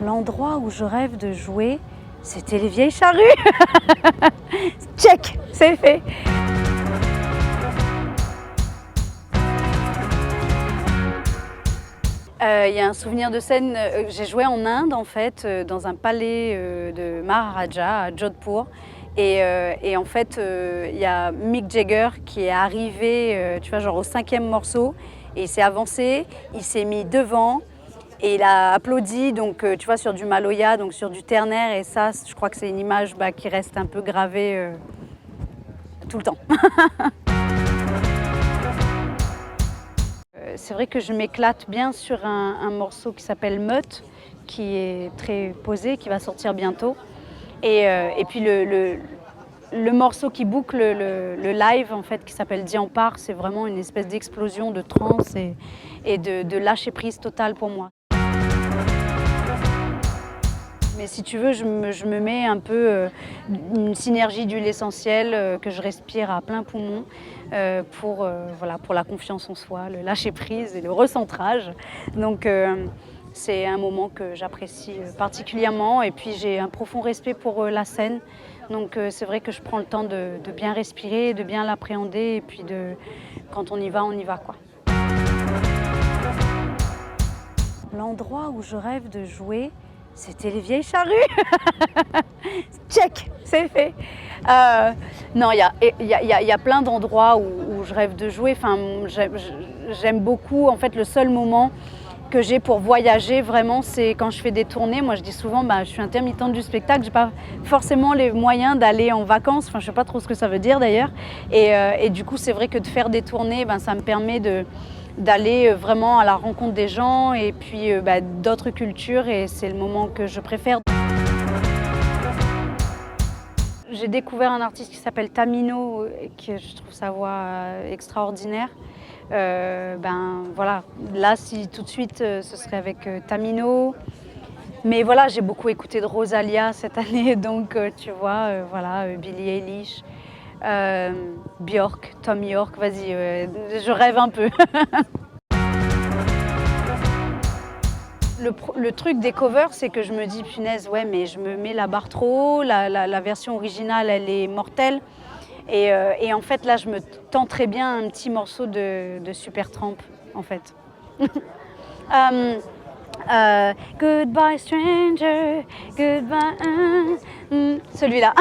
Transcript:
L'endroit où je rêve de jouer, c'était les Vieilles Charrues. Check, c'est fait. Il y a un souvenir de scène, j'ai joué en Inde en fait, dans un palais de Maharaja à Jodhpur. Et en fait, il y a Mick Jagger qui est arrivé, tu vois, genre au 5e morceau, et il s'est avancé, il s'est mis devant et il a applaudi, donc tu vois, sur du Maloya, donc sur du ternaire, et ça, je crois que c'est une image qui reste un peu gravée tout le temps. C'est vrai que je m'éclate bien sur un morceau qui s'appelle Meute, qui est très posé, qui va sortir bientôt. Et puis le morceau qui boucle le live, en fait, qui s'appelle Diampar, c'est vraiment une espèce d'explosion de trance et de lâcher prise totale pour moi. Mais si tu veux, je me mets un peu une synergie d'huile essentielle que je respire à plein poumon voilà, pour la confiance en soi, le lâcher prise et le recentrage. Donc c'est un moment que j'apprécie particulièrement, et puis j'ai un profond respect pour la scène. Donc c'est vrai que je prends le temps de bien respirer, de bien l'appréhender, et puis quand on y va quoi. L'endroit où je rêve de jouer, c'était les Vieilles Charrues. Check, c'est fait. Non, il y a plein d'endroits où je rêve de jouer. Enfin, j'aime beaucoup. En fait, le seul moment que j'ai pour voyager, vraiment, c'est quand je fais des tournées. Moi, je dis souvent, je suis intermittente du spectacle. J'ai pas forcément les moyens d'aller en vacances. Enfin, je sais pas trop ce que ça veut dire d'ailleurs. Et du coup, c'est vrai que de faire des tournées, ça me permet d'aller vraiment à la rencontre des gens et puis d'autres cultures, et c'est le moment que je préfère. J'ai découvert un artiste qui s'appelle Tamino, et que je trouve sa voix extraordinaire. Voilà, là si tout de suite ce serait avec Tamino. Mais voilà, j'ai beaucoup écouté de Rosalia cette année, donc tu vois, voilà, Billie Eilish, Björk, Tom York, vas-y, je rêve un peu. Le truc des covers, c'est que je me dis, punaise, ouais, mais je me mets la barre trop haut, la version originale, elle est mortelle. Et en fait, là, je me tends très bien un petit morceau de Supertramp, en fait. Goodbye stranger, goodbye, celui-là.